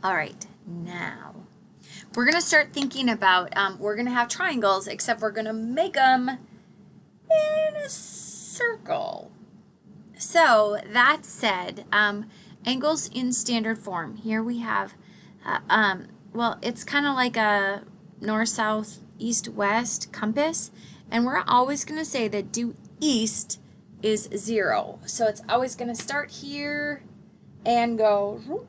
All right, now we're going to start thinking about, we're going to have triangles, except we're going to make them in a circle. So that said, angles in standard form. Here we have, well, it's kind of like a north, south, east, west compass. And we're always going to say that due east is 0. So it's always going to start here and go whoop,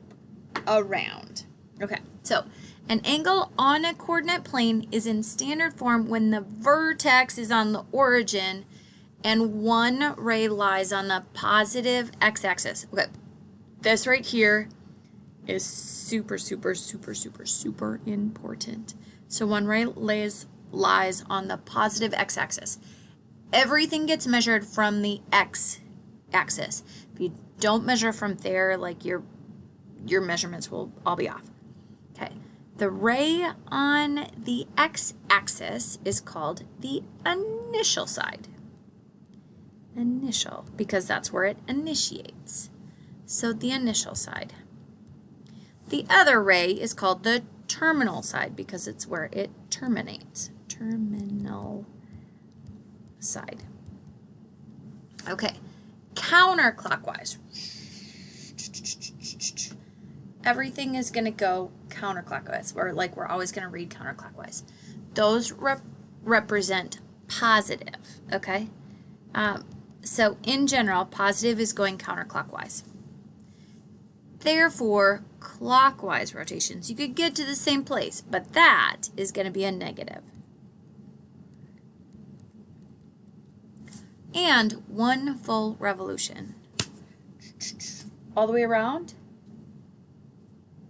around. Okay, so an angle on a coordinate plane is in standard form when the vertex is on the origin and one ray lies on the positive x-axis. Okay, this right here is super important. So one ray lies on the positive x-axis. Everything gets measured from the x-axis. If you don't measure from there, like your measurements will all be off. Okay, the ray on the x-axis is called the initial side. Initial, because that's where it initiates. So the initial side. The other ray is called the terminal side because it's where it terminates. Terminal side. Okay, counterclockwise. Everything is going to go counterclockwise, or like we're always going to read counterclockwise. Those represent positive, okay? So in general, positive is going counterclockwise. Therefore, clockwise rotations, you could get to the same place, but that is going to be a negative. And one full revolution. All the way around,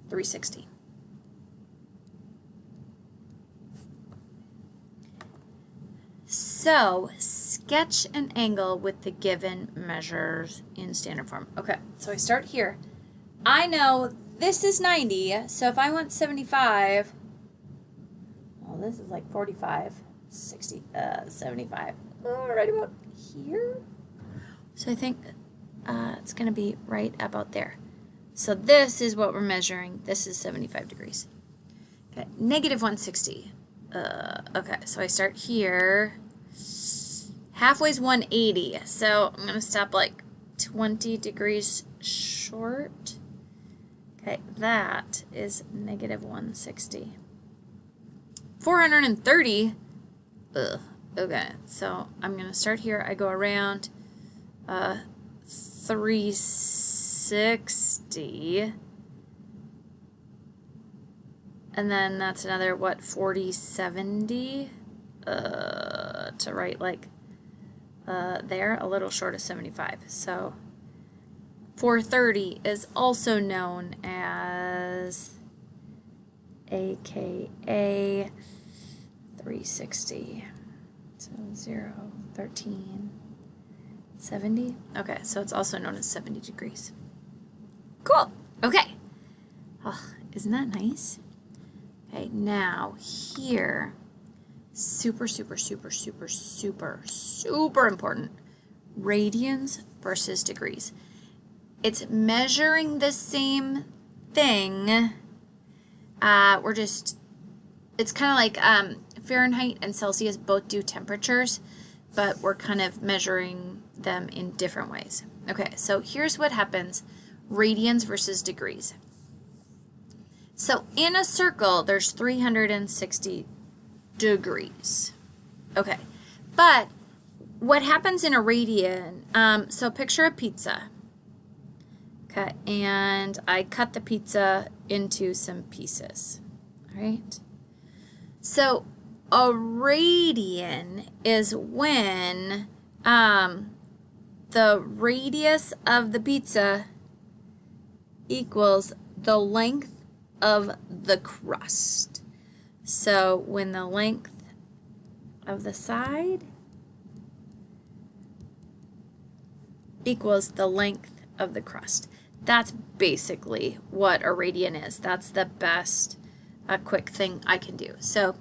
360. So, sketch an angle with the given measures in standard form. Okay, so I start here. I know this is 90, so if I want 75, well, this is like 45, 60, 75. Right about here. So I think it's going to be right about there. So this is what we're measuring. This is 75 degrees. Okay, negative 160. Okay, so I start here. Halfway is 180, so I'm going to stop like 20 degrees short. Okay, that is negative 160. 430. Okay, so I'm going to start here. I go around 360. And then that's another, what, 40, 70? To right like there, a little short of 75. So 430 is also known as AKA 360. So 0, 13, 70. Okay, so it's also known as 70 degrees. Cool. Okay. Oh, isn't that nice? Okay, now here, super important. Radians versus degrees. It's measuring the same thing. It's kind of like Fahrenheit and Celsius both do temperatures, but we're kind of measuring them in different ways. Okay, so here's what happens. Radians versus degrees. So in a circle, there's 360 degrees. Okay, but what happens in a radian, so picture a pizza. Okay, and I cut the pizza into some pieces. All right. So a radian is when the radius of the pizza equals the length of the crust. So when the length of the side equals the length of the crust. That's basically what a radian is. That's the best quick thing I can do. So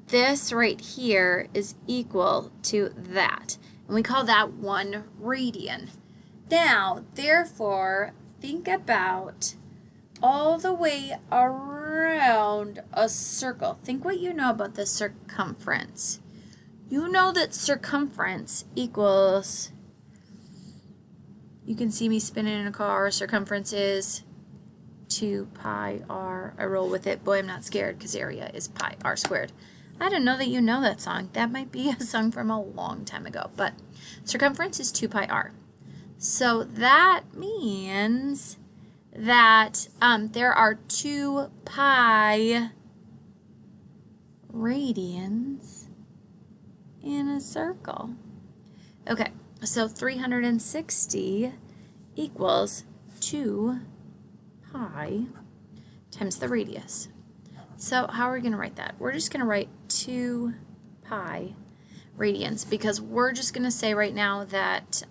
this right here is equal to that. And we call that 1 radian. Now, therefore, think about all the way around a circle. Think what you know about the circumference. You know that circumference equals, you can see me spinning in a car, circumference is 2 pi r. I roll with it. Boy, I'm not scared because area is pi r squared. I didn't know that you know that song. That might be a song from a long time ago, but circumference is 2 pi r. So that means that there are 2 pi radians in a circle. Okay, so 360 equals 2 pi times the radius. So how are we going to write that? We're just going to write 2 pi radians because we're just going to say right now that,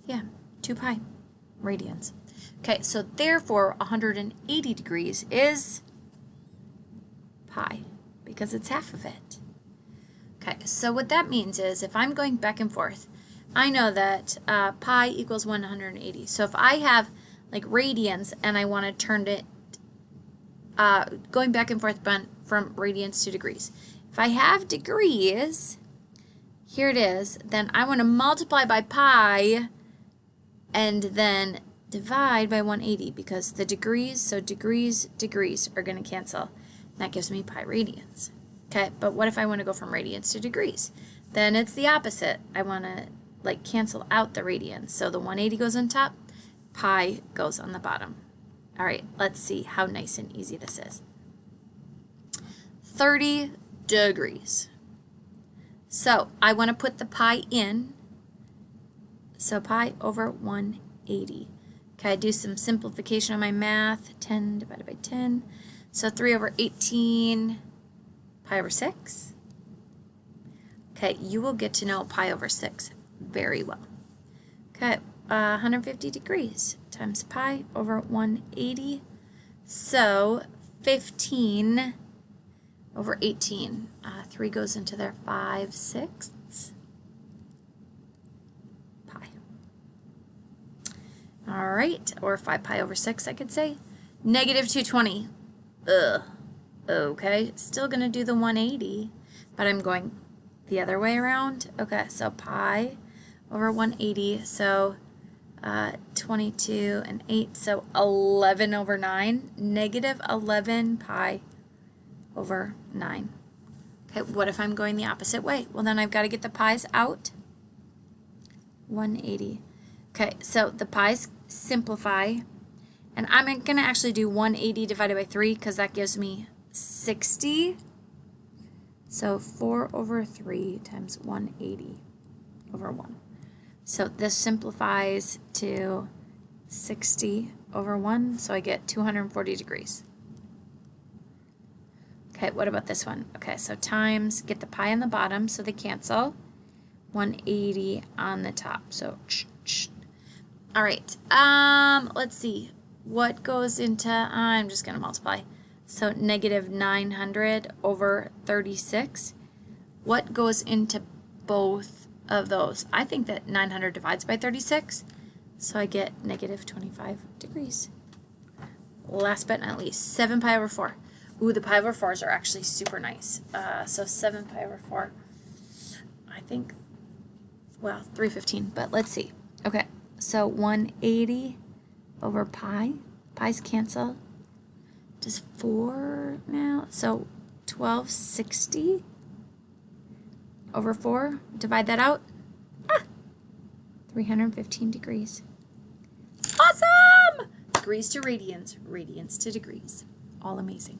yeah, 2 pi radians. Okay, so therefore 180 degrees is pi because it's half of it. Okay, so what that means is if I'm going back and forth, I know that pi equals 180. So if I have like radians and I want to turn it, going back and forth from radians to degrees. If I have degrees, here it is, then I want to multiply by pi and then divide by 180 because the degrees, so degrees are going to cancel. That gives me pi radians. Okay, but what if I want to go from radians to degrees? Then it's the opposite. I want to like cancel out the radians. So the 180 goes on top, pi goes on the bottom. All right, let's see how nice and easy this is. 30 degrees. So I want to put the pi in. So pi over 180. Okay, I do some simplification on my math. 10 divided by 10. So 3 over 18, pi over 6. Okay, you will get to know pi over 6 very well. Okay, 150 degrees times pi over 180. So 15 over 18. 3 goes into there, 5/6 pi. All right, or 5 pi over 6, I could say. Negative 220. Ugh. Okay, still going to do the 180, but I'm going the other way around. Okay, so pi over 180, so 22 and 8, so 11 over 9, negative 11 pi over 9. Okay, what if I'm going the opposite way? Well, then I've got to get the pi's out. 180. Okay, so the pi's simplify, and I'm going to actually do 180 divided by 3 because that gives me 60. So 4 over 3 times 180 over 1. So this simplifies to 60 over 1, so I get 240 degrees. Okay, what about this one? Okay, so times, get the pi on the bottom so they cancel. 180 on the top, so all right, let's see. What goes into, I'm just going to multiply. So negative 900 over 36. What goes into both of those? I think that 900 divides by 36, so I get negative 25 degrees. Last but not least, 7 pi over 4. Ooh, the pi over 4s are actually super nice. So 7 pi over 4, I think, well, 315, but let's see. Okay, so 180 over pi. Pi's cancel. Does 4 now? So 1260 over 4. Divide that out. 315 degrees. Awesome! Degrees to radians, radians to degrees. All amazing.